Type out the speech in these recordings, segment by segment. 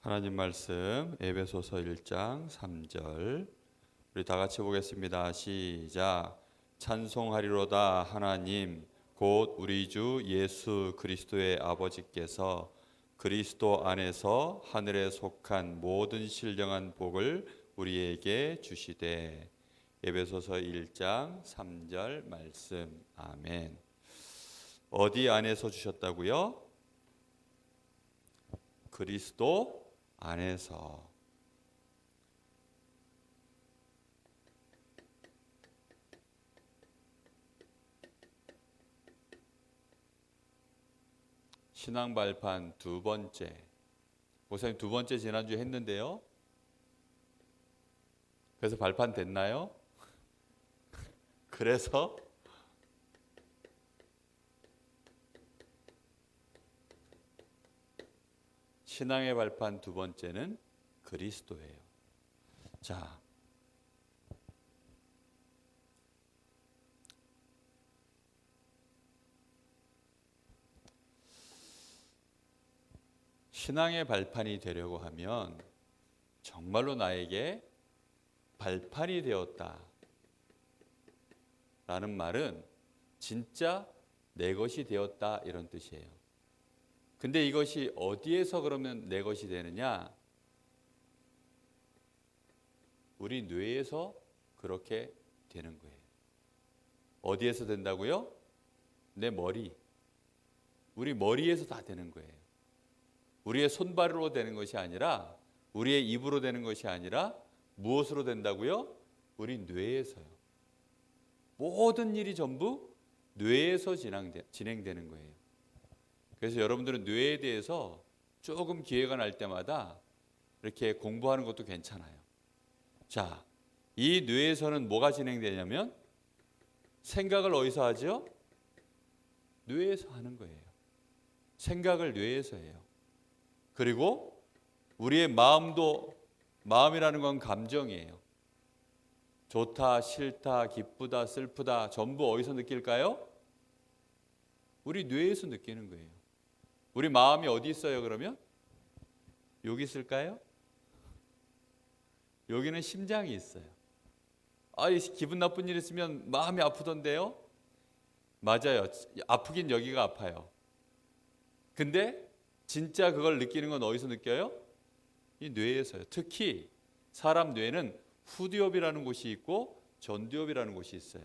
하나님 말씀 에베소서 1장 3절 우리 다 같이 보겠습니다. 시작. 찬송하리로다 하나님 곧 우리 주 예수 그리스도의 아버지께서 그리스도 안에서 하늘에 속한 모든 신령한 복을 우리에게 주시되. 에베소서 1장 3절 말씀. 아멘. 어디 안에서 주셨다고요? 그리스도 안에서. 신앙 발판 두 번째. 목사님 두 번째 지난주에 했는데요. 그래서 발판 됐나요? 그래서 신앙의 발판 두 번째는 그리스도예요. 자, 신앙의 발판이 되려고 하면 정말로 나에게 발판이 되었다 라는 말은 진짜 내 것이 되었다 이런 뜻이에요. 근데 이것이 어디에서 그러면 내 것이 되느냐? 우리 뇌에서 그렇게 되는 거예요. 어디에서 된다고요? 내 머리. 우리 머리에서 다 되는 거예요. 우리의 손발으로 되는 것이 아니라, 우리의 입으로 되는 것이 아니라 무엇으로 된다고요? 우리 뇌에서요. 모든 일이 전부 뇌에서 진행되는 거예요. 그래서 여러분들은 뇌에 대해서 조금 기회가 날 때마다 이렇게 공부하는 것도 괜찮아요. 자, 이 뇌에서는 뭐가 진행되냐면 생각을 어디서 하죠? 뇌에서 하는 거예요. 생각을 뇌에서 해요. 그리고 우리의 마음이라는 건 감정이에요. 좋다, 싫다, 기쁘다, 슬프다 전부 어디서 느낄까요? 우리 뇌에서 느끼는 거예요. 우리 마음이 어디 있어요 그러면? 여기 있을까요? 여기는 심장이 있어요. 기분 나쁜 일 있으면 마음이 아프던데요? 맞아요. 아프긴 여기가 아파요. 근데 진짜 그걸 느끼는 건 어디서 느껴요? 이 뇌에서요. 특히 사람 뇌는 후두엽이라는 곳이 있고 전두엽이라는 곳이 있어요.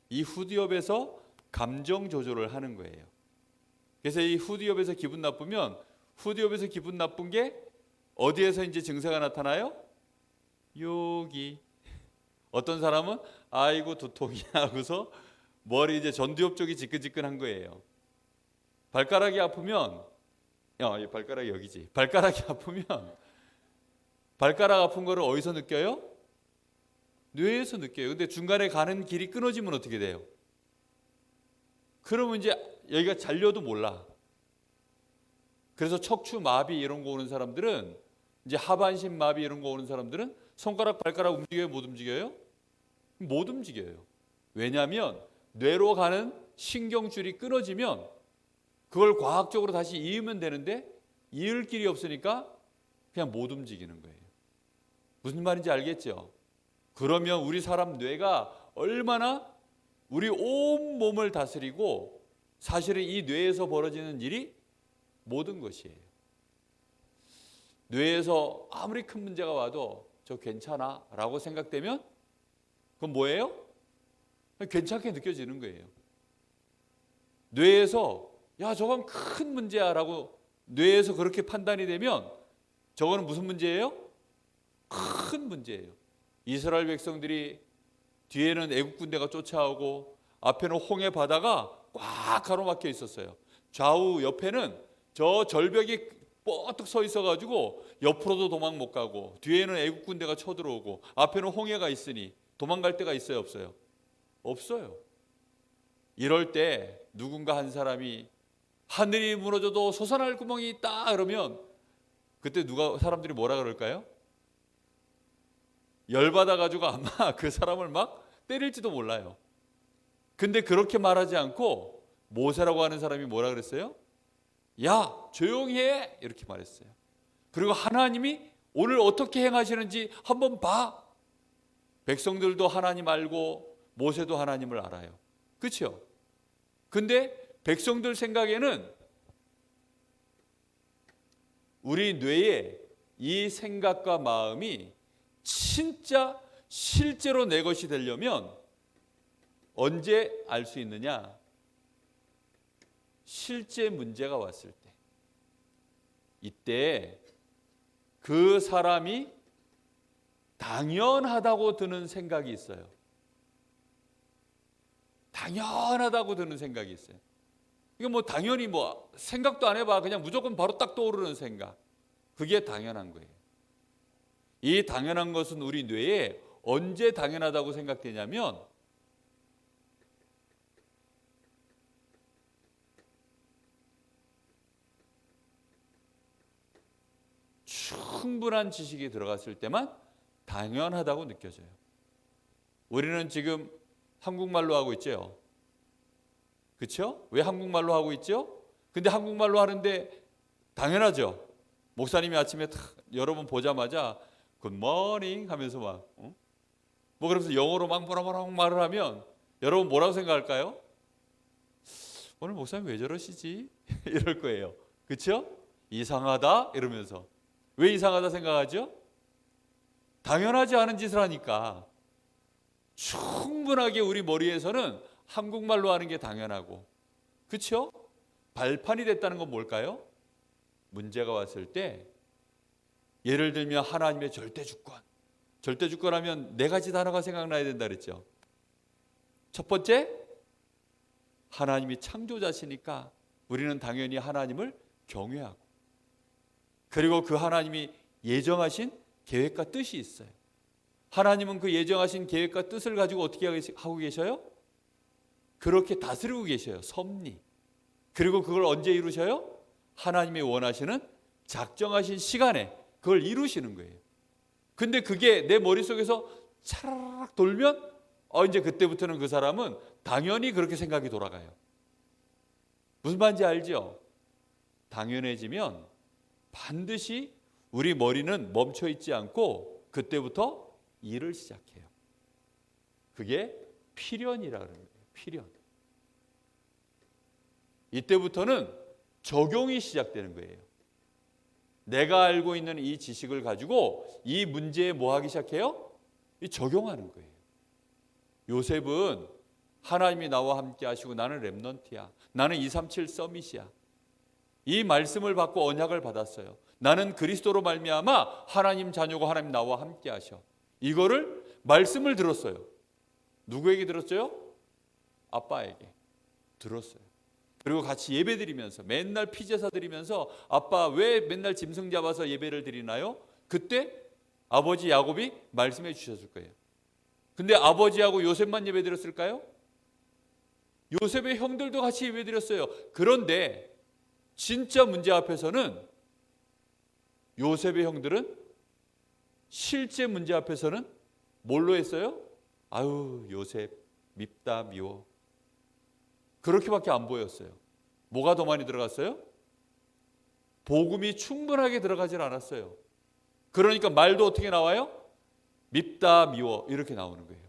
이 후두엽에서 감정 조절을 하는 거예요. 그래서 이 후두엽에서 기분 나쁘면 후두엽에서 기분 나쁜 게 어디에서 이제 증세가 나타나요? 여기. 어떤 사람은 아이고 두통이 하고서 머리 이제 전두엽 쪽이 지끈지끈한 거예요. 발가락이 아프면 발가락이 여기지. 발가락이 아프면 발가락 아픈 거를 어디서 느껴요? 뇌에서 느껴요. 근데 중간에 가는 길이 끊어지면 어떻게 돼요? 그러면 이제 여기가 잘려도 몰라. 그래서 척추 마비 이런 거 오는 사람들은, 이제 하반신 마비 이런 거 오는 사람들은 손가락 발가락 움직여요? 못 움직여요? 못 움직여요. 왜냐하면 뇌로 가는 신경줄이 끊어지면 그걸 과학적으로 다시 이으면 되는데 이을 길이 없으니까 그냥 못 움직이는 거예요. 무슨 말인지 알겠죠? 그러면 우리 사람 뇌가 얼마나 우리 온 몸을 다스리고, 사실은 이 뇌에서 벌어지는 일이 모든 것이에요. 뇌에서 아무리 큰 문제가 와도 저 괜찮아 라고 생각되면 그건 뭐예요? 괜찮게 느껴지는 거예요. 뇌에서 야 저건 큰 문제야 라고 뇌에서 그렇게 판단이 되면 저거는 무슨 문제예요? 큰 문제예요. 이스라엘 백성들이 뒤에는 애국 군대가 쫓아오고 앞에는 홍해 바다가 꽉 가로막혀 있었어요. 좌우 옆에는 저 절벽이 뻗뜩 서 있어가지고 옆으로도 도망 못 가고, 뒤에는 애국 군대가 쳐들어오고, 앞에는 홍해가 있으니 도망갈 데가 있어요 없어요? 없어요. 이럴 때 누군가 한 사람이 하늘이 무너져도 솟아날 구멍이 있다 그러면 그때 사람들이 뭐라 그럴까요? 열받아가지고 아마 그 사람을 막 때릴지도 몰라요. 근데 그렇게 말하지 않고 모세라고 하는 사람이 뭐라 그랬어요? 야 조용히 해 이렇게 말했어요. 그리고 하나님이 오늘 어떻게 행하시는지 한번 봐. 백성들도 하나님 알고 모세도 하나님을 알아요. 그렇죠? 근데 백성들 생각에는 우리 뇌에 이 생각과 마음이 진짜 실제로 내 것이 되려면 언제 알 수 있느냐? 실제 문제가 왔을 때. 이때 그 사람이 당연하다고 드는 생각이 있어요. 당연하다고 드는 생각이 있어요. 이거 뭐 당연히 뭐 생각도 안 해봐. 그냥 무조건 바로 딱 떠오르는 생각. 그게 당연한 거예요. 이 당연한 것은 우리 뇌에 언제 당연하다고 생각되냐면 충분한 지식이 들어갔을 때만 당연하다고 느껴져요. 우리는 지금 한국말로 하고 있죠. 그렇죠? 왜 한국말로 하고 있죠? 근데 한국말로 하는데 당연하죠. 목사님이 아침에 여러분 보자마자 굿모닝 하면서 막 뭐 그러면서 영어로 막 뭐라 말을 하면 여러분 뭐라고 생각할까요? 오늘 목사님 왜 저러시지? 이럴 거예요. 그렇죠? 이상하다 이러면서. 왜 이상하다 생각하죠? 당연하지 않은 짓을 하니까. 충분하게 우리 머리에서는 한국말로 하는 게 당연하고, 그렇죠? 발판이 됐다는 건 뭘까요? 문제가 왔을 때 예를 들면 하나님의 절대주권. 절대주권 하면 네 가지 단어가 생각나야 된다 그랬죠. 첫 번째, 하나님이 창조자시니까 우리는 당연히 하나님을 경외하고, 그리고 그 하나님이 예정하신 계획과 뜻이 있어요. 하나님은 그 예정하신 계획과 뜻을 가지고 어떻게 하고 계셔요? 그렇게 다스리고 계셔요. 섭리. 그리고 그걸 언제 이루셔요? 하나님이 원하시는 작정하신 시간에 그걸 이루시는 거예요. 근데 그게 내 머릿속에서 차라락 돌면 이제 그때부터는 그 사람은 당연히 그렇게 생각이 돌아가요. 무슨 말인지 알죠? 당연해지면 반드시 우리 머리는 멈춰 있지 않고 그때부터 일을 시작해요. 그게 필연이라는 거예요. 필연. 이때부터는 적용이 시작되는 거예요. 내가 알고 있는 이 지식을 가지고 이 문제에 뭐 하기 시작해요? 적용하는 거예요. 요셉은 하나님이 나와 함께 하시고 나는 렘넌트야. 나는 237 서밋이야. 이 말씀을 받고 언약을 받았어요. 나는 그리스도로 말미암아 하나님 자녀고 하나님 나와 함께 하셔. 이거를 말씀을 들었어요. 누구에게 들었어요? 아빠에게 들었어요. 그리고 같이 예배 드리면서 맨날 피제사 드리면서 아빠 왜 맨날 짐승 잡아서 예배를 드리나요? 그때 아버지 야곱이 말씀해 주셨을 거예요. 근데 아버지하고 요셉만 예배 드렸을까요? 요셉의 형들도 같이 예배 드렸어요. 그런데 진짜 문제 앞에서는 요셉의 형들은 실제 문제 앞에서는 뭘로 했어요? 아유 요셉 밉다 미워. 그렇게밖에 안 보였어요. 뭐가 더 많이 들어갔어요? 복음이 충분하게 들어가질 않았어요. 그러니까 말도 어떻게 나와요? 밉다 미워 이렇게 나오는 거예요.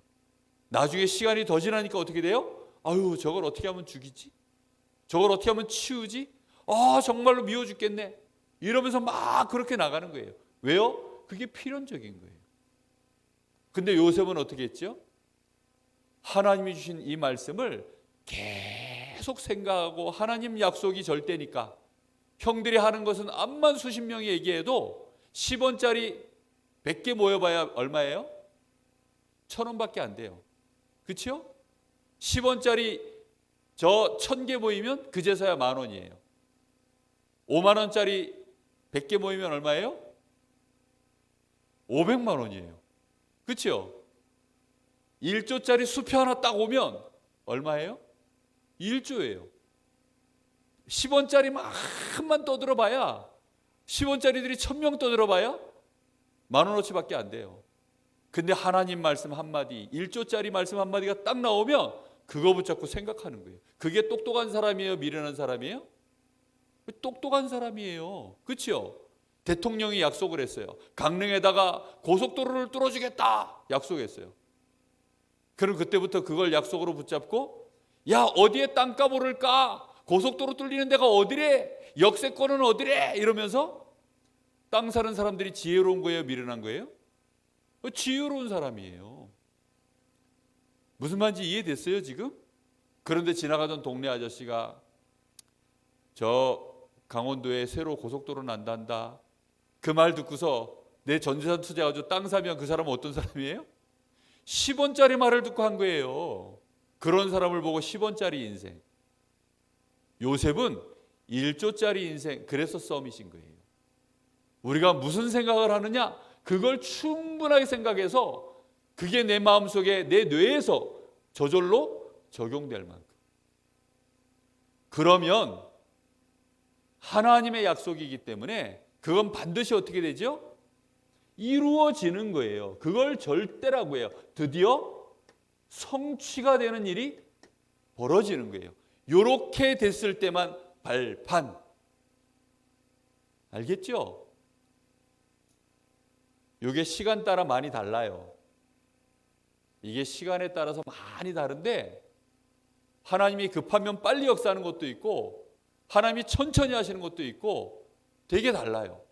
나중에 시간이 더 지나니까 어떻게 돼요? 아유 저걸 어떻게 하면 죽이지? 저걸 어떻게 하면 치우지? 정말로 미워 죽겠네. 이러면서 막 그렇게 나가는 거예요. 왜요? 그게 필연적인 거예요. 근데 요셉은 어떻게 했죠? 하나님이 주신 이 말씀을 계속 생각하고 하나님 약속이 절대니까 형들이 하는 것은 암만 수십 명이 얘기해도 10원짜리 100개 모여봐야 얼마예요? 1,000원밖에 안 돼요. 그렇죠? 10원짜리 저 1,000개 모이면 그제서야 10,000원이에요. 5만 원짜리 100개 모이면 얼마예요? 500만 원이에요. 그렇죠? 1조짜리 수표 하나 딱 오면 얼마예요? 1조예요. 10원짜리만 떠들어봐야 10원짜리들이 1,000명 떠들어봐야 10,000원어치밖에 안 돼요. 근데 하나님 말씀 한마디 1조짜리 말씀 한마디가 딱 나오면 그거 붙잡고 생각하는 거예요. 그게 똑똑한 사람이에요? 미련한 사람이에요? 똑똑한 사람이에요. 그렇죠? 대통령이 약속을 했어요. 강릉에다가 고속도로를 뚫어주겠다 약속했어요. 그럼 그때부터 그걸 약속으로 붙잡고 야 어디에 땅값 오를까? 고속도로 뚫리는 데가 어디래? 역세권은 어디래? 이러면서 땅 사는 사람들이 지혜로운 거예요? 미련한 거예요? 지혜로운 사람이에요. 무슨 말인지 이해됐어요 지금? 그런데 지나가던 동네 아저씨가 저 강원도에 새로 고속도로 난단다. 그 말 듣고서 내 전재산 투자해가지고 땅 사면 그 사람은 어떤 사람이에요? 10원짜리 말을 듣고 한 거예요. 그런 사람을 보고 10원짜리 인생. 요셉은 1조짜리 인생. 그래서 썸이신 거예요. 우리가 무슨 생각을 하느냐? 그걸 충분하게 생각해서 그게 내 마음속에 내 뇌에서 저절로 적용될 만큼. 그러면 하나님의 약속이기 때문에 그건 반드시 어떻게 되죠? 이루어지는 거예요. 그걸 절대라고 해요. 드디어 성취가 되는 일이 벌어지는 거예요. 이렇게 됐을 때만 발판. 알겠죠? 이게 시간 따라 많이 달라요. 이게 시간에 따라서 많이 다른데 하나님이 급하면 빨리 역사하는 것도 있고 하나님이 천천히 하시는 것도 있고 되게 달라요.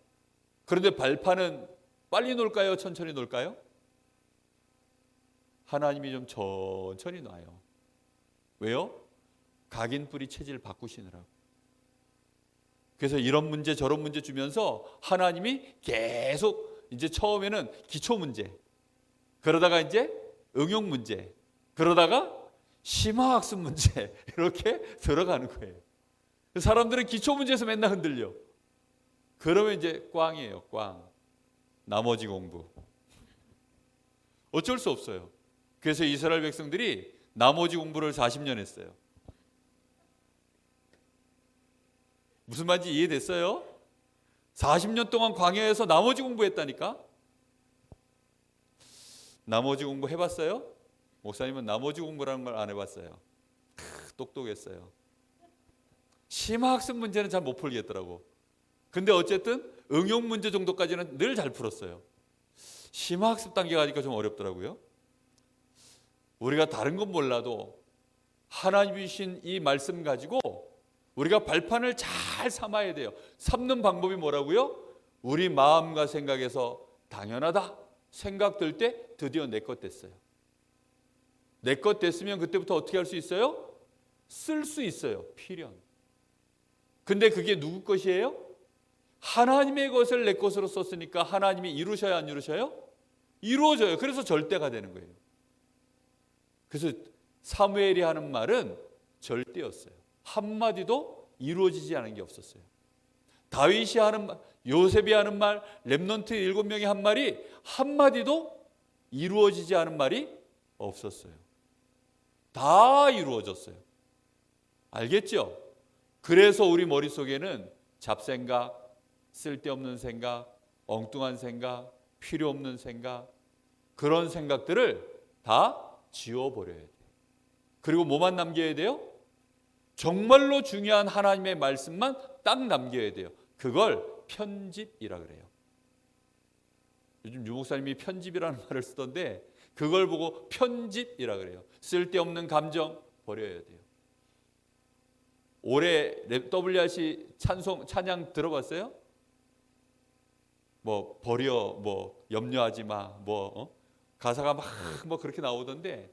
그런데 발판은 빨리 놓을까요? 천천히 놓을까요? 하나님이 좀 천천히 놔요. 왜요? 각인뿌리 체질 바꾸시느라고. 그래서 이런 문제 저런 문제 주면서 하나님이 계속 이제 처음에는 기초 문제, 그러다가 이제 응용 문제, 그러다가 심화학습 문제 이렇게 들어가는 거예요. 사람들은 기초 문제에서 맨날 흔들려. 그러면 이제 꽝이에요. 꽝. 나머지 공부. 어쩔 수 없어요. 그래서 이스라엘 백성들이 나머지 공부를 40년 했어요. 무슨 말인지 이해됐어요? 40년 동안 광야에서 나머지 공부했다니까. 나머지 공부 해봤어요? 목사님은 나머지 공부라는 걸 안 해봤어요. 똑똑했어요. 심화학습 문제는 잘 못 풀겠더라고. 근데 어쨌든 응용 문제 정도까지는 늘 잘 풀었어요. 심화학습 단계 가니까 좀 어렵더라고요. 우리가 다른 건 몰라도 하나님이 주신 이 말씀 가지고 우리가 발판을 잘 삼아야 돼요. 삼는 방법이 뭐라고요? 우리 마음과 생각에서 당연하다 생각될 때 드디어 내 것 됐어요. 내 것 됐으면 그때부터 어떻게 할 수 있어요? 쓸 수 있어요. 필연. 근데 그게 누구 것이에요? 하나님의 것을 내 것으로 썼으니까 하나님이 이루셔야 안 이루셔요? 이루어져요. 그래서 절대가 되는 거예요. 그래서 사무엘이 하는 말은 절대였어요. 한마디도 이루어지지 않은 게 없었어요. 다윗이 하는 말, 요셉이 하는 말, 렘넌트 7명이 한 말이 한마디도 이루어지지 않은 말이 없었어요. 다 이루어졌어요. 알겠죠? 그래서 우리 머릿속에는 잡생각, 쓸데없는 생각, 엉뚱한 생각, 필요 없는 생각, 그런 생각들을 다 지워버려야 돼요. 그리고 뭐만 남겨야 돼요? 정말로 중요한 하나님의 말씀만 딱 남겨야 돼요. 그걸 편집이라 그래요. 요즘 유 목사님이 편집이라는 말을 쓰던데 그걸 보고 편집이라 그래요. 쓸데없는 감정 버려야 돼요. 올해 WRC 찬양 들어봤어요? 뭐 버려, 뭐 염려하지 마, 가사가 막 뭐 그렇게 나오던데,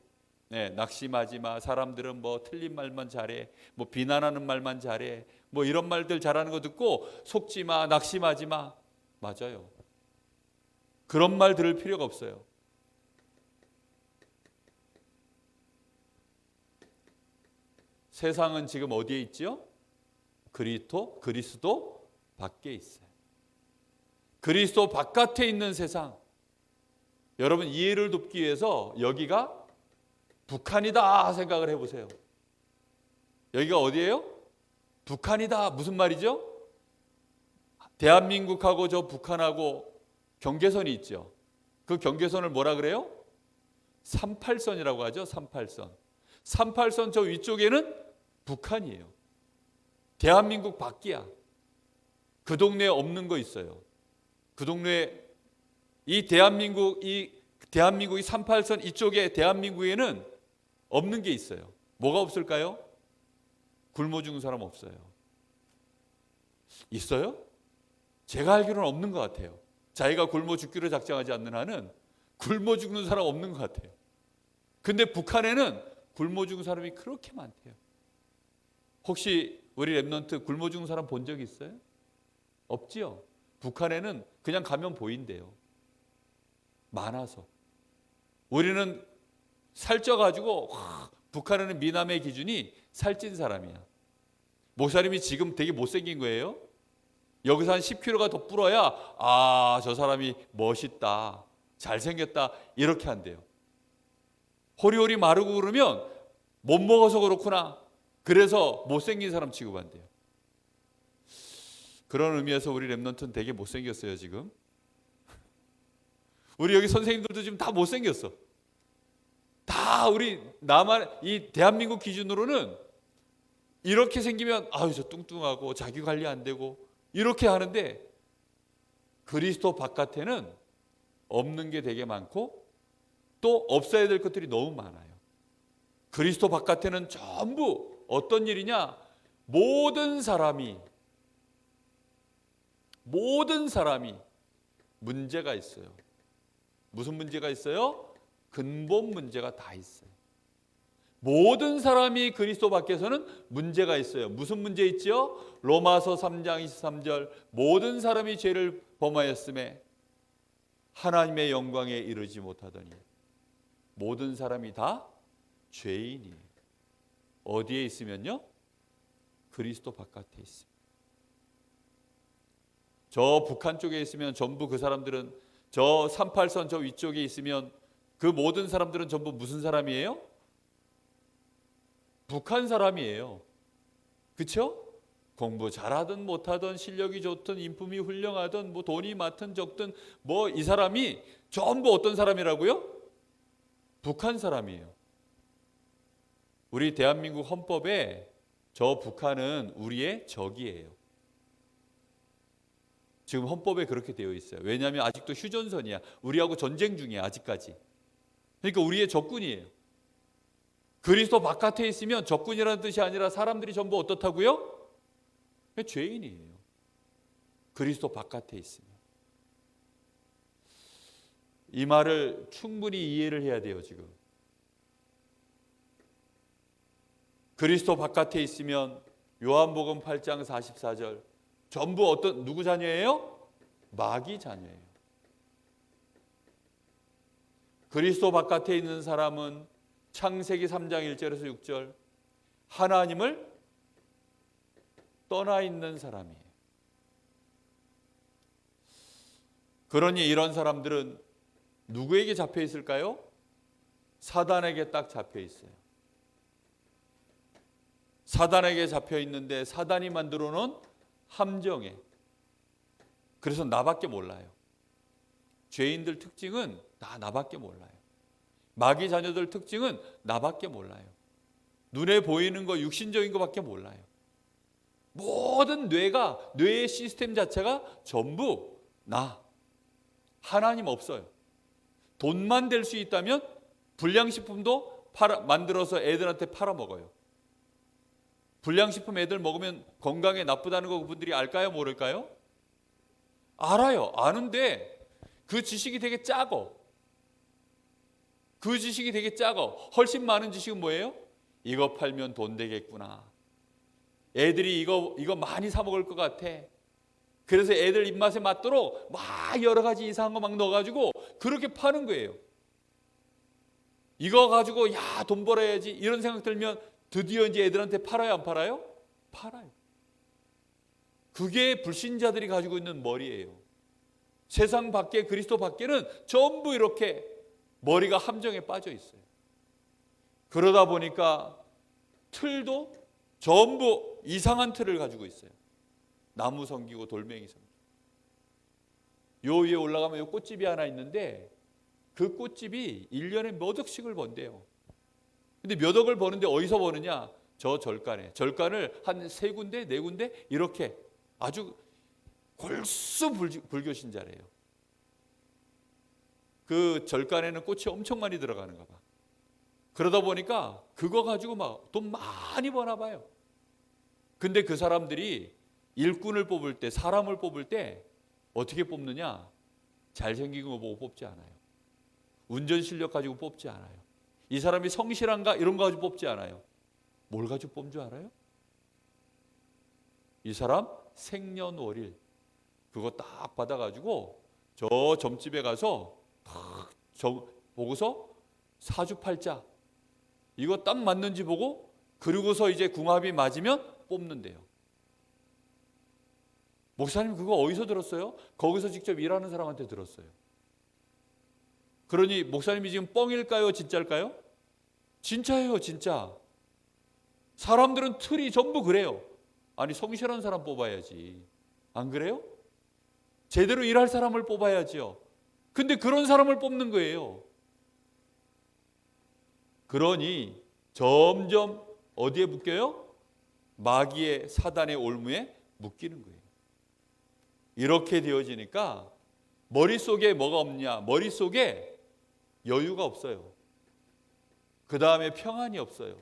네, 낙심하지 마. 사람들은 뭐 틀린 말만 잘해, 뭐 비난하는 말만 잘해, 뭐 이런 말들 잘하는 거 듣고 속지 마, 낙심하지 마. 맞아요. 그런 말 들을 필요가 없어요. 세상은 지금 어디에 있죠? 그리스도 밖에 있어요. 그리스도 바깥에 있는 세상. 여러분 이해를 돕기 위해서 여기가 북한이다 생각을 해보세요. 여기가 어디예요? 북한이다. 무슨 말이죠? 대한민국하고 저 북한하고 경계선이 있죠. 그 경계선을 뭐라 그래요? 38선이라고 하죠. 38선. 38선 저 위쪽에는 북한이에요. 대한민국 밖이야. 그 동네에 없는 거 있어요. 그 동네에 대한민국이 38선 이쪽에 대한민국에는 없는 게 있어요. 뭐가 없을까요? 굶어 죽는 사람 없어요. 있어요? 제가 알기로는 없는 것 같아요. 자기가 굶어 죽기로 작정하지 않는 한은 굶어 죽는 사람 없는 것 같아요. 근데 북한에는 굶어 죽는 사람이 그렇게 많대요. 혹시 우리 랩넌트 굶어 죽는 사람 본 적 있어요? 없지요. 북한에는 그냥 가면 보인대요. 많아서. 우리는 살쪄가지고 북한에는 미남의 기준이 살찐 사람이야. 목사님이 지금 되게 못생긴 거예요. 여기서 한 10kg가 더 불어야 저 사람이 멋있다, 잘생겼다 이렇게 한대요. 호리호리 마르고 그러면 못 먹어서 그렇구나. 그래서 못생긴 사람 취급한대요. 그런 의미에서 우리 랩넌트는 되게 못생겼어요 지금. 우리 여기 선생님들도 지금 다 못생겼어. 다 우리 이 대한민국 기준으로는 이렇게 생기면 저 뚱뚱하고 자기 관리 안 되고 이렇게 하는데, 그리스도 바깥에는 없는 게 되게 많고 또 없어야 될 것들이 너무 많아요. 그리스도 바깥에는 전부 어떤 일이냐? 모든 사람이 문제가 있어요. 무슨 문제가 있어요? 근본 문제가 다 있어요. 모든 사람이 그리스도 밖에서는 문제가 있어요. 무슨 문제 있죠? 로마서 3장 23절 모든 사람이 죄를 범하였음에 하나님의 영광에 이르지 못하더니. 모든 사람이 다 죄인이에요. 어디에 있으면요? 그리스도 바깥에 있습니다. 저 북한 쪽에 있으면 전부 그 사람들은, 저 38선 저 위쪽에 있으면 그 모든 사람들은 전부 무슨 사람이에요? 북한 사람이에요. 그렇죠? 공부 잘하든 못하든 실력이 좋든 인품이 훌륭하든 뭐 돈이 많든 적든 뭐 이 사람이 전부 어떤 사람이라고요? 북한 사람이에요. 우리 대한민국 헌법에 저 북한은 우리의 적이에요. 지금 헌법에 그렇게 되어 있어요. 왜냐하면 아직도 휴전선이야. 우리하고 전쟁 중이야 아직까지. 그러니까 우리의 적군이에요. 그리스도 바깥에 있으면 적군이라는 뜻이 아니라 사람들이 전부 어떻다고요? 죄인이에요. 그리스도 바깥에 있으면. 이 말을 충분히 이해를 해야 돼요 지금. 그리스도 바깥에 있으면 요한복음 8장 44절 전부 누구 자녀예요? 마귀 자녀예요. 그리스도 바깥에 있는 사람은 창세기 3장 1절에서 6절 하나님을 떠나 있는 사람이에요. 그러니 이런 사람들은 누구에게 잡혀 있을까요? 사단에게 딱 잡혀 있어요. 사단에게 잡혀 있는데 사단이 만들어 놓은 함정에. 그래서 나밖에 몰라요. 죄인들 특징은 다 나밖에 몰라요. 마귀 자녀들 특징은 나밖에 몰라요. 눈에 보이는 거 육신적인 거밖에 몰라요. 모든 뇌의 시스템 자체가 전부 나. 하나님 없어요. 돈만 될 수 있다면 불량식품도 만들어서 애들한테 팔아먹어요. 불량식품 애들 먹으면 건강에 나쁘다는 거 그분들이 알까요? 모를까요? 알아요. 아는데 그 지식이 되게 작어. 그 지식이 되게 작어. 훨씬 많은 지식은 뭐예요? 이거 팔면 돈 되겠구나. 애들이 이거 많이 사 먹을 것 같아. 그래서 애들 입맛에 맞도록 막 여러 가지 이상한 거 막 넣어가지고 그렇게 파는 거예요. 이거 가지고 돈 벌어야지 이런 생각 들면 드디어 이제 애들한테 팔아요, 안 팔아요? 팔아요. 그게 불신자들이 가지고 있는 머리예요. 세상 밖에, 그리스도 밖에는 전부 이렇게 머리가 함정에 빠져 있어요. 그러다 보니까 틀도 전부 이상한 틀을 가지고 있어요. 나무 섬기고 돌멩이 섬기고. 요 위에 올라가면 요 꽃집이 하나 있는데 그 꽃집이 1년에 몇 억씩을 번대요. 근데 몇 억을 버는데 어디서 버느냐? 저 절간에. 절간을 한 3군데, 4군데 이렇게 아주 골수 불교 신자래요. 그 절간에는 꽃이 엄청 많이 들어가는가 봐. 그러다 보니까 그거 가지고 막 돈 많이 버나 봐요. 근데 그 사람들이 일꾼을 뽑을 때, 사람을 뽑을 때 어떻게 뽑느냐? 잘생긴 거 보고 뽑지 않아요. 운전 실력 가지고 뽑지 않아요. 이 사람이 성실한가 이런 거 가지고 뽑지 않아요. 뭘 가지고 뽑는 줄 알아요? 이 사람 생년월일 그거 딱 받아가지고 저 점집에 가서 딱 보고서 사주팔자 이거 딱 맞는지 보고 그리고서 이제 궁합이 맞으면 뽑는데요. 목사님 그거 어디서 들었어요? 거기서 직접 일하는 사람한테 들었어요. 그러니 목사님이 지금 뻥일까요? 진짜일까요? 진짜예요, 진짜. 사람들은 틀이 전부 그래요. 아니 성실한 사람 뽑아야지. 안 그래요? 제대로 일할 사람을 뽑아야지요. 근데 그런 사람을 뽑는 거예요. 그러니 점점 어디에 묶여요? 마귀의 사단의 올무에 묶이는 거예요. 이렇게 되어지니까 머릿속에 뭐가 없냐? 머릿속에 여유가 없어요. 그 다음에 평안이 없어요.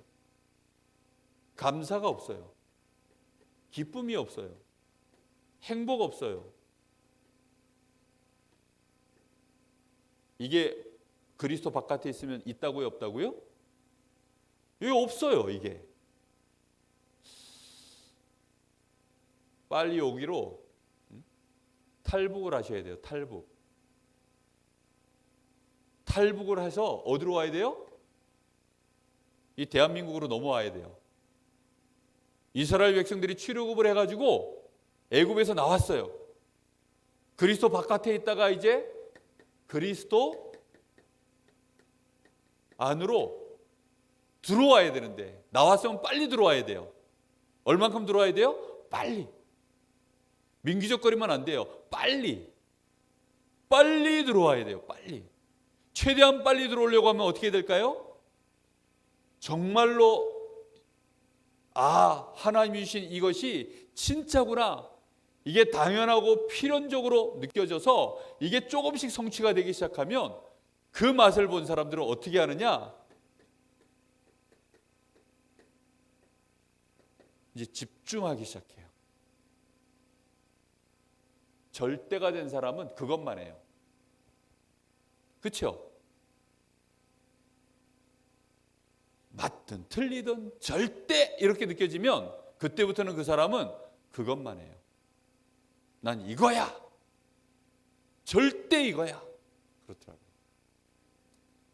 감사가 없어요. 기쁨이 없어요. 행복 없어요. 이게 그리스도 바깥에 있으면 있다고요? 없다고요? 이게 없어요. 이게 빨리 오기로 탈북을 하셔야 돼요. 탈북을 해서 어디로 와야 돼요? 이 대한민국으로 넘어와야 돼요. 이스라엘 백성들이 출애굽을 해가지고 애굽에서 나왔어요. 그리스도 바깥에 있다가 이제 그리스도 안으로 들어와야 되는데 나왔으면 빨리 들어와야 돼요. 얼만큼 들어와야 돼요? 빨리. 민기적거리면 안 돼요. 빨리 들어와야 돼요. 빨리. 최대한 빨리 들어오려고 하면 어떻게 될까요? 정말로 하나님이 주신 이것이 진짜구나. 이게 당연하고 필연적으로 느껴져서 이게 조금씩 성취가 되기 시작하면 그 맛을 본 사람들은 어떻게 하느냐? 이제 집중하기 시작해요. 절대가 된 사람은 그것만 해요. 그렇죠? 맞든 틀리든 절대 이렇게 느껴지면 그때부터는 그 사람은 그것만 해요. 난 이거야. 절대 이거야. 그렇더라고요.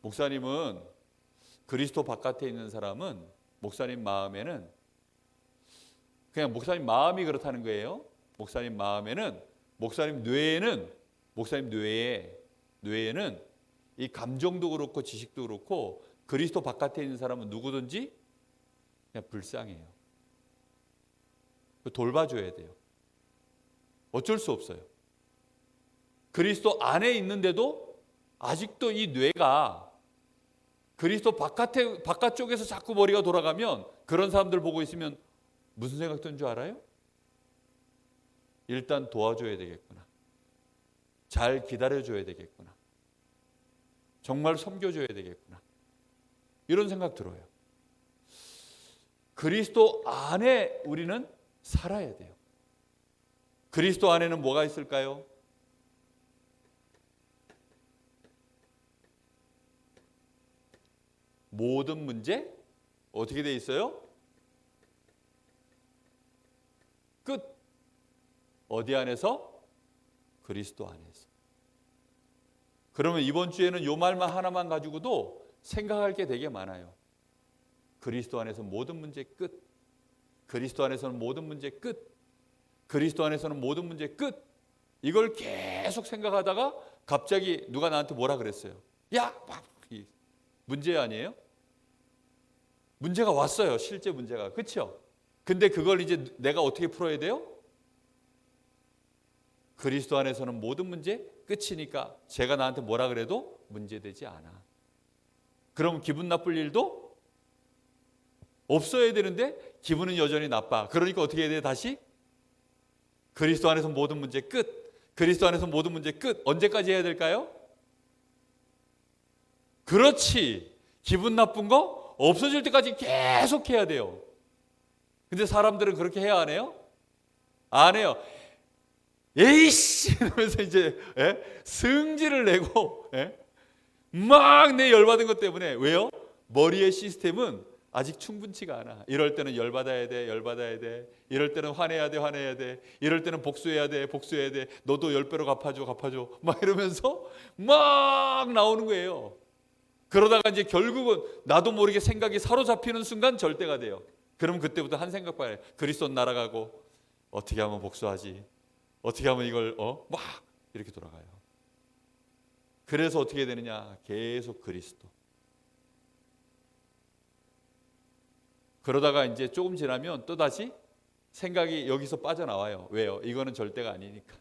목사님은 그리스도 바깥에 있는 사람은 목사님 마음에는 그냥 목사님 마음이 그렇다는 거예요. 목사님 마음에는 목사님 뇌에는 이 감정도 그렇고 지식도 그렇고 그리스도 바깥에 있는 사람은 누구든지 그냥 불쌍해요. 돌봐줘야 돼요. 어쩔 수 없어요. 그리스도 안에 있는데도 아직도 이 뇌가 그리스도 바깥쪽에서 자꾸 머리가 돌아가면 그런 사람들 보고 있으면 무슨 생각 드는 줄 알아요? 일단 도와줘야 되겠구나. 잘 기다려줘야 되겠구나. 정말 섬겨줘야 되겠구나. 이런 생각 들어요. 그리스도 안에 우리는 살아야 돼요. 그리스도 안에는 뭐가 있을까요? 모든 문제 어떻게 돼 있어요? 끝. 어디 안에서? 그리스도 안에서. 그러면 이번 주에는 요 말만 하나만 가지고도 생각할 게 되게 많아요. 그리스도 안에서 모든 문제 끝. 그리스도 안에서는 모든 문제 끝. 그리스도 안에서는 모든 문제 끝. 이걸 계속 생각하다가 갑자기 누가 나한테 뭐라 그랬어요. 야! 문제 아니에요? 문제가 왔어요. 실제 문제가. 그렇죠? 근데 그걸 이제 내가 어떻게 풀어야 돼요? 그리스도 안에서는 모든 문제 끝이니까 제가 나한테 뭐라 그래도 문제되지 않아. 그럼 기분 나쁠 일도 없어야 되는데 기분은 여전히 나빠. 그러니까 어떻게 해야 돼요? 다시? 그리스도 안에서 모든 문제 끝. 그리스도 안에서 모든 문제 끝. 언제까지 해야 될까요? 그렇지. 기분 나쁜 거 없어질 때까지 계속 해야 돼요. 근데 사람들은 그렇게 해야 안 해요? 안 해요. 에이씨 이러면서 이제 승질을 내고 막 내 열받은 것 때문에. 왜요? 머리의 시스템은 아직 충분치가 않아. 이럴 때는 열받아야 돼, 열받아야 돼. 이럴 때는 화내야 돼, 화내야 돼. 이럴 때는 복수해야 돼, 복수해야 돼. 너도 10배로 갚아줘, 갚아줘. 막 이러면서 막 나오는 거예요. 그러다가 이제 결국은 나도 모르게 생각이 사로잡히는 순간 절대가 돼요. 그럼 그때부터 한 생각만 해요. 그리스도는 날아가고 어떻게 하면 복수하지? 어떻게 하면 이걸 막 이렇게 돌아가요. 그래서 어떻게 되느냐? 계속 그리스도. 그러다가 이제 조금 지나면 또 다시 생각이 여기서 빠져나와요. 왜요? 이거는 절대가 아니니까.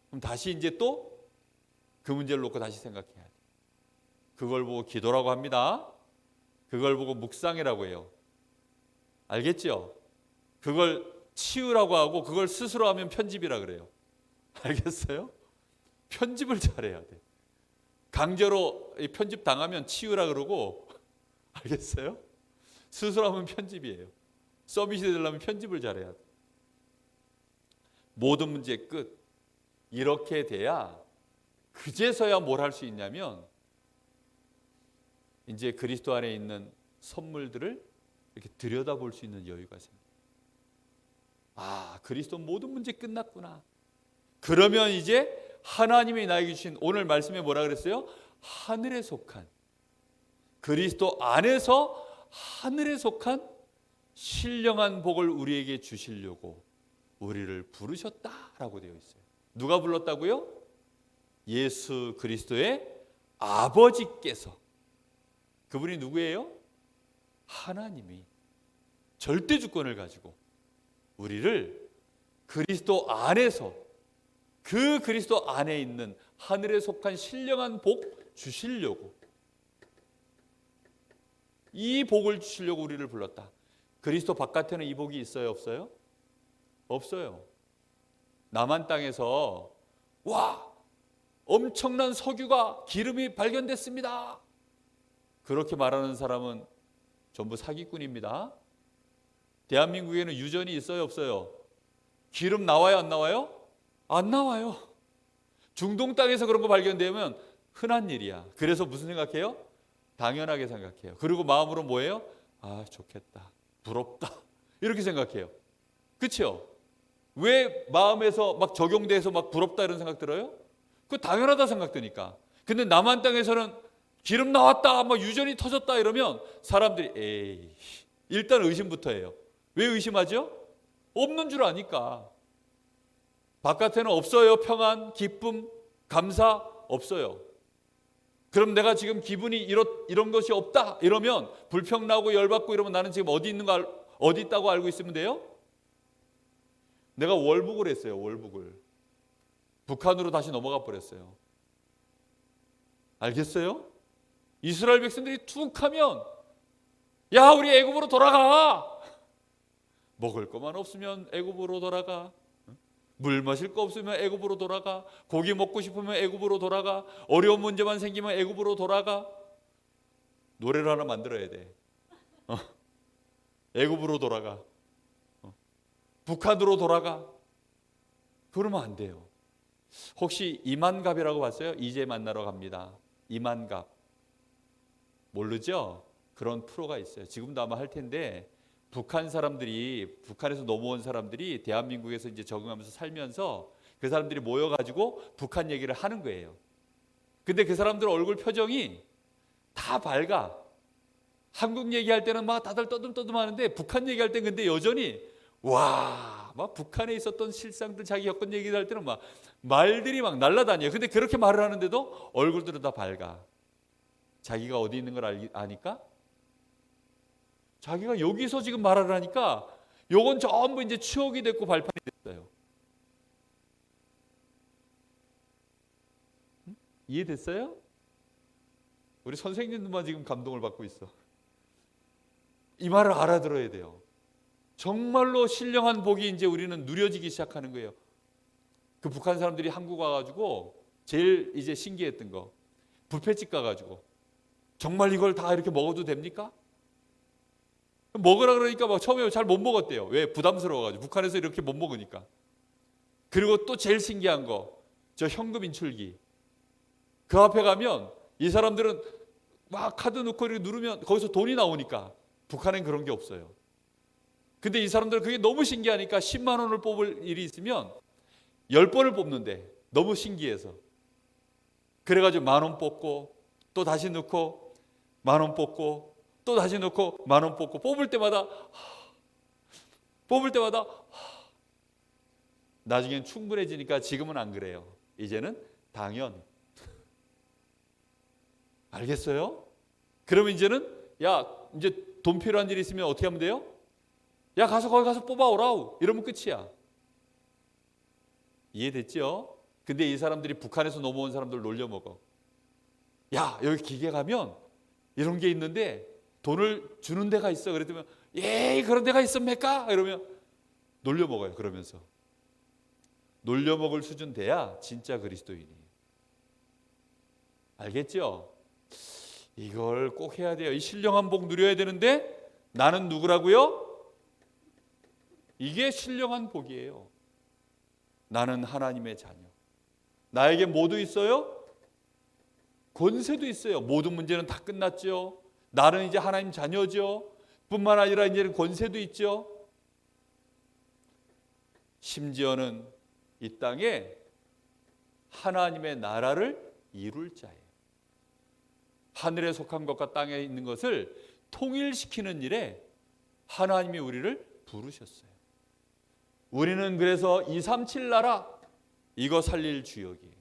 그럼 다시 이제 또 그 문제를 놓고 다시 생각해야 돼. 그걸 보고 기도라고 합니다. 그걸 보고 묵상이라고 해요. 알겠죠? 그걸 치유라고 하고 그걸 스스로 하면 편집이라 그래요. 알겠어요? 편집을 잘해야 돼. 강제로 편집 당하면 치유라 그러고, 알겠어요? 스스로 하면 편집이에요. 서밋이 되려면 편집을 잘해야 돼. 모든 문제의 끝. 이렇게 돼야 그제서야 뭘 할 수 있냐면 이제 그리스도 안에 있는 선물들을 이렇게 들여다볼 수 있는 여유가 생겨요. 아, 그리스도 모든 문제 끝났구나. 그러면 이제 하나님이 나에게 주신, 오늘 말씀에 뭐라 그랬어요? 하늘에 속한, 그리스도 안에서 하늘에 속한 신령한 복을 우리에게 주시려고 우리를 부르셨다라고 되어 있어요. 누가 불렀다고요? 예수 그리스도의 아버지께서. 그분이 누구예요? 하나님이 절대 주권을 가지고 우리를 그리스도 안에서, 그 그리스도 안에 있는 하늘에 속한 신령한 복 주시려고, 이 복을 주시려고 우리를 불렀다. 그리스도 바깥에는 이 복이 있어요, 없어요? 없어요. 남한 땅에서 와, 엄청난 석유가, 기름이 발견됐습니다, 그렇게 말하는 사람은 전부 사기꾼입니다. 대한민국에는 유전이 있어요, 없어요? 기름 나와요, 안 나와요? 안 나와요. 중동 땅에서 그런 거 발견되면 흔한 일이야. 그래서 무슨 생각해요? 당연하게 생각해요. 그리고 마음으로 뭐예요? 아, 좋겠다, 부럽다, 이렇게 생각해요. 그렇죠? 왜 마음에서 막 적용돼서 막 부럽다 이런 생각 들어요? 그 당연하다 생각되니까. 근데 남한 땅에서는 기름 나왔다, 막 유전이 터졌다 이러면 사람들이 에이, 일단 의심부터 해요. 왜 의심하죠? 없는 줄 아니까. 바깥에는 없어요. 평안, 기쁨, 감사 없어요. 그럼 내가 지금 기분이 이런 것이 없다 이러면, 불평나고 열받고 이러면 나는 지금 어디 있다고 알고 있으면 돼요? 내가 월북을 했어요. 월북을. 북한으로 다시 넘어가 버렸어요. 알겠어요? 이스라엘 백성들이 툭 하면 야, 우리 애굽으로 돌아가. 먹을 것만 없으면 애굽으로 돌아가. 물 마실 거 없으면 애굽으로 돌아가. 고기 먹고 싶으면 애굽으로 돌아가. 어려운 문제만 생기면 애굽으로 돌아가. 노래를 하나 만들어야 돼. 애굽으로 돌아가. 북한으로 돌아가. 그러면 안 돼요. 혹시 이만갑이라고 봤어요? 이제 만나러 갑니다. 이만갑. 모르죠? 그런 프로가 있어요. 지금도 아마 할 텐데, 북한 사람들이, 북한에서 넘어온 사람들이 대한민국에서 이제 적응하면서 살면서 그 사람들이 모여가지고 북한 얘기를 하는 거예요. 근데 그 사람들 얼굴 표정이 다 밝아. 한국 얘기할 때는 막 다들 떠듬떠듬 하는데, 북한 얘기할 때 근데 여전히 와, 막 북한에 있었던 실상들, 자기 겪은 얘기를 할 때는 막 말들이 막 날라다녀요. 근데 그렇게 말을 하는데도 얼굴들은 다 밝아. 자기가 어디 있는 걸 아니까? 자기가 여기서 지금 말을 하니까 요건 전부 이제 추억이 됐고 발판이 됐어요. 이해됐어요? 우리 선생님들만 지금 감동을 받고 있어. 이 말을 알아들어야 돼요. 정말로 신령한 복이 이제 우리는 누려지기 시작하는 거예요. 그 북한 사람들이 한국 와가지고 제일 이제 신기했던 거, 뷔페집 가가지고 정말 이걸 다 이렇게 먹어도 됩니까? 먹으라 그러니까 막 처음에 잘 못 먹었대요. 왜? 부담스러워가지고. 북한에서 이렇게 못 먹으니까. 그리고 또 제일 신기한 거, 저 현금 인출기. 그 앞에 가면 이 사람들은 막 카드 넣고 이렇게 누르면 거기서 돈이 나오니까. 북한엔 그런 게 없어요. 근데 이 사람들은 그게 너무 신기하니까 10만 원을 뽑을 일이 있으면 10번을 뽑는데, 너무 신기해서. 그래가지고 10,000원 뽑고 또 다시 넣고 10,000원 뽑고 또 다시 넣고 10,000원 뽑고 뽑을 때마다 나중엔 충분해지니까 지금은 안 그래요. 이제는 당연. 알겠어요? 그러면 이제는 야, 이제 돈 필요한 일이 있으면 어떻게 하면 돼요? 야, 가서 거기 가서 뽑아오라우. 이러면 끝이야. 이해됐죠? 근데 이 사람들이 북한에서 넘어온 사람들 놀려먹어. 야, 여기 기계 가면 이런 게 있는데 돈을 주는 데가 있어. 그랬더니 예, 그런 데가 있습니까? 이러면 놀려먹어요. 그러면서 놀려먹을 수준 돼야 진짜 그리스도인이에요. 알겠죠? 이걸 꼭 해야 돼요. 이 신령한 복 누려야 되는데 나는 누구라고요? 이게 신령한 복이에요. 나는 하나님의 자녀. 나에게 뭐도 있어요? 권세도 있어요. 모든 문제는 다 끝났죠. 나는 이제 하나님 자녀죠. 뿐만 아니라 이제는 권세도 있죠. 심지어는 이 땅에 하나님의 나라를 이룰 자예요. 하늘에 속한 것과 땅에 있는 것을 통일시키는 일에 하나님이 우리를 부르셨어요. 우리는 그래서 237 나라, 이거 살릴 주역이에요.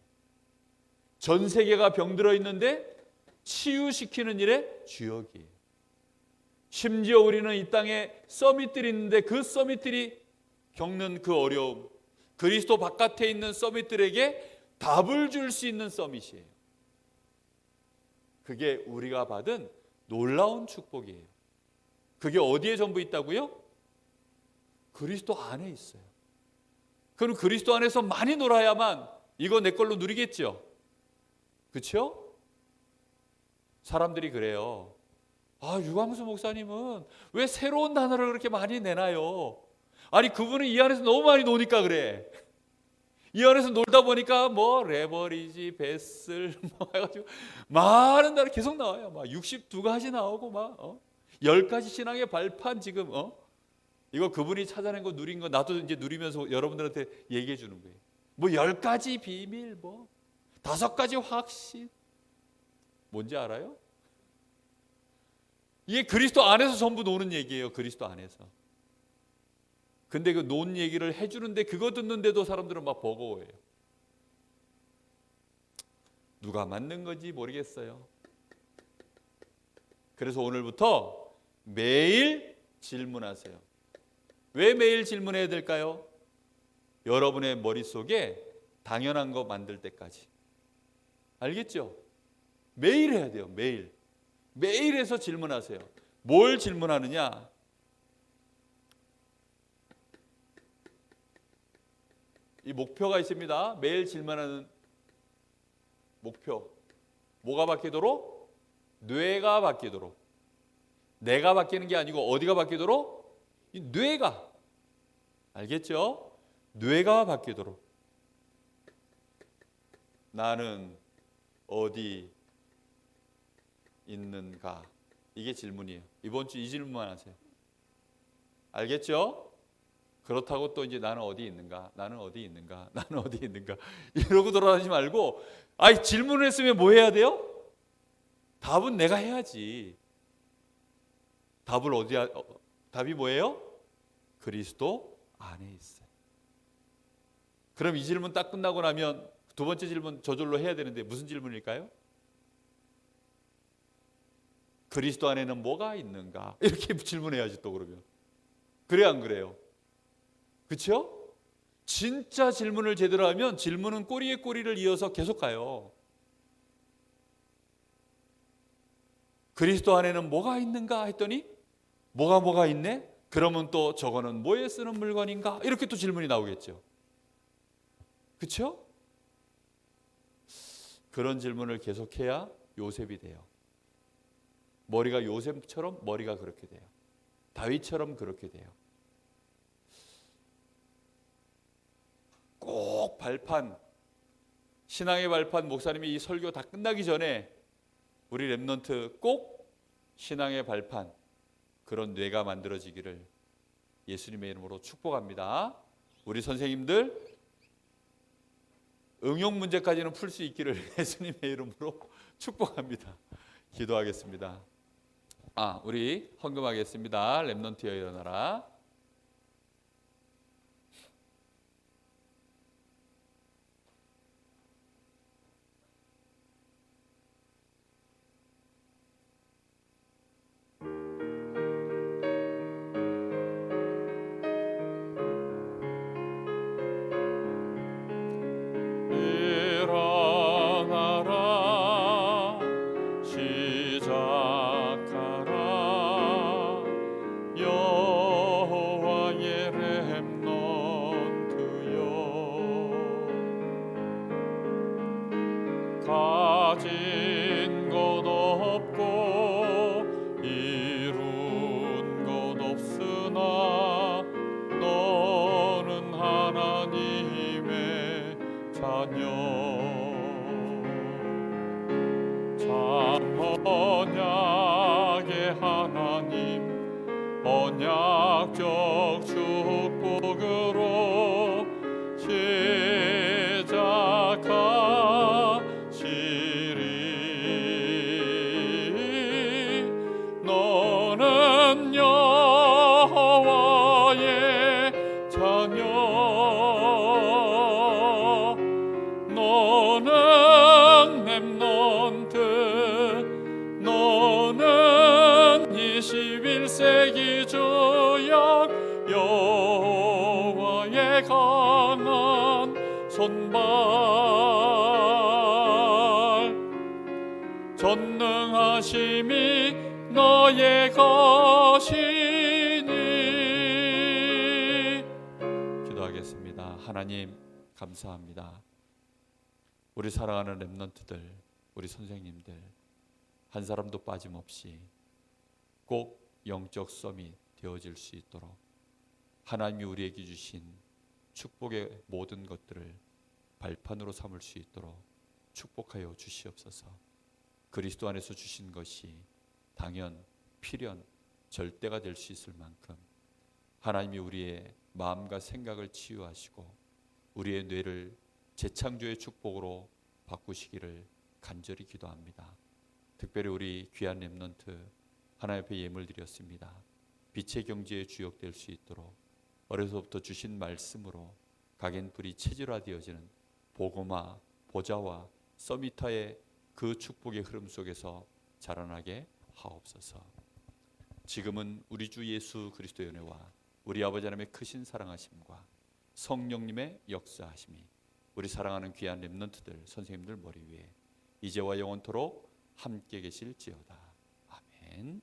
전 세계가 병들어 있는데 치유시키는 일에 주역이에요. 심지어 우리는 이 땅에 서밋들이 있는데 그 서밋들이 겪는 그 어려움, 그리스도 바깥에 있는 서밋들에게 답을 줄 수 있는 서밋이에요. 그게 우리가 받은 놀라운 축복이에요. 그게 어디에 전부 있다고요? 그리스도 안에 있어요. 그럼 그리스도 안에서 많이 놀아야만 이거 내 걸로 누리겠죠. 그렇죠? 사람들이 그래요. 아, 유광수 목사님은 왜 새로운 단어를 그렇게 많이 내나요? 아니, 그분은 이 안에서 너무 많이 노니까 그래. 이 안에서 놀다 보니까 뭐 레버리지, 베슬 뭐 해가지고 많은 단어 계속 나와요. 막 62가지 나오고 막 10가지 신앙의 발판 지금 이거 그분이 찾아낸 거 누린 거 나도 이제 누리면서 여러분들한테 얘기해 주는 거예요. 뭐 10가지 비밀, 뭐 5가지 확신. 뭔지 알아요? 이게 그리스도 안에서 전부 노는 얘기예요. 그리스도 안에서. 근데 그 논 얘기를 해주는데 그거 듣는데도 사람들은 막 버거워해요. 누가 맞는 건지 모르겠어요. 그래서 오늘부터 매일 질문하세요. 왜 매일 질문해야 될까요? 여러분의 머릿속에 당연한 거 만들 때까지. 알겠죠? 매일 해야 돼요. 매일. 매일 해서 질문하세요. 뭘 질문하느냐? 이 목표가 있습니다. 매일 질문하는 목표. 뭐가 바뀌도록? 뇌가 바뀌도록. 내가 바뀌는 게 아니고 어디가 바뀌도록? 이 뇌가. 알겠죠? 뇌가 바뀌도록. 나는 어디 있는가? 이게 질문이에요. 이번 주 이 질문만 하세요. 알겠죠? 그렇다고 또 이제 나는 어디 있는가? 나는 어디 있는가? 나는 어디 있는가? 이러고 돌아다니지 말고, 아이, 질문을 했으면 뭐 해야 돼요? 답은 내가 해야지. 답이 뭐예요? 그리스도 안에 있어요. 그럼 이 질문 딱 끝나고 나면 두 번째 질문 저절로 해야 되는데 무슨 질문일까요? 그리스도 안에는 뭐가 있는가? 이렇게 질문해야지 또 그러면. 그래 안 그래요? 그렇죠? 진짜 질문을 제대로 하면 질문은 꼬리에 꼬리를 이어서 계속 가요. 그리스도 안에는 뭐가 있는가 했더니 뭐가 있네? 그러면 또 저거는 뭐에 쓰는 물건인가? 이렇게 또 질문이 나오겠죠. 그렇죠? 그런 질문을 계속해야 요셉이 돼요. 머리가 요셉처럼 머리가 그렇게 돼요. 다윗처럼 그렇게 돼요. 꼭 발판, 신앙의 발판, 목사님이 이 설교 다 끝나기 전에 우리 렘넌트 꼭 신앙의 발판, 그런 뇌가 만들어지기를 예수님의 이름으로 축복합니다. 우리 선생님들 응용 문제까지는 풀 수 있기를 예수님의 이름으로 축복합니다. 기도하겠습니다. 우리 헌금하겠습니다. 렘넌트여 일어나라. 가진 것 없고 이룬 것 없으나 너는 하나님의 자녀. 참 언약의 하나님, 언약적 축복으로 너는 여호와의 자녀. 너는 렘넌트. 너는 21세기 조약 여호와의 강한 손발. 전능하심이 너의 것이니. 기도하겠습니다. 하나님 감사합니다. 우리 사랑하는 렘넌트들, 우리 선생님들 한 사람도 빠짐없이 꼭 영적 썸이 되어질 수 있도록 하나님이 우리에게 주신 축복의 모든 것들을 발판으로 삼을 수 있도록 축복하여 주시옵소서. 그리스도 안에서 주신 것이 당연, 필연, 절대가 될 수 있을 만큼 하나님이 우리의 마음과 생각을 치유하시고 우리의 뇌를 재창조의 축복으로 바꾸시기를 간절히 기도합니다. 특별히 우리 귀한 렘넌트 하나님 앞에 예물 드렸습니다. 빛의 경지에 주역될 수 있도록 어려서부터 주신 말씀으로 각인불이 체질화되어지는 복음화, 보좌와 서밋화의 그 축복의 흐름 속에서 자라나게 하옵소서. 지금은 우리 주 예수 그리스도의 은혜와 우리 아버지 하나님의 크신 사랑하심과 성령님의 역사하심이 우리 사랑하는 귀한 렘넌트들, 선생님들 머리 위에 이제와 영원토록 함께 계실지어다. 아멘.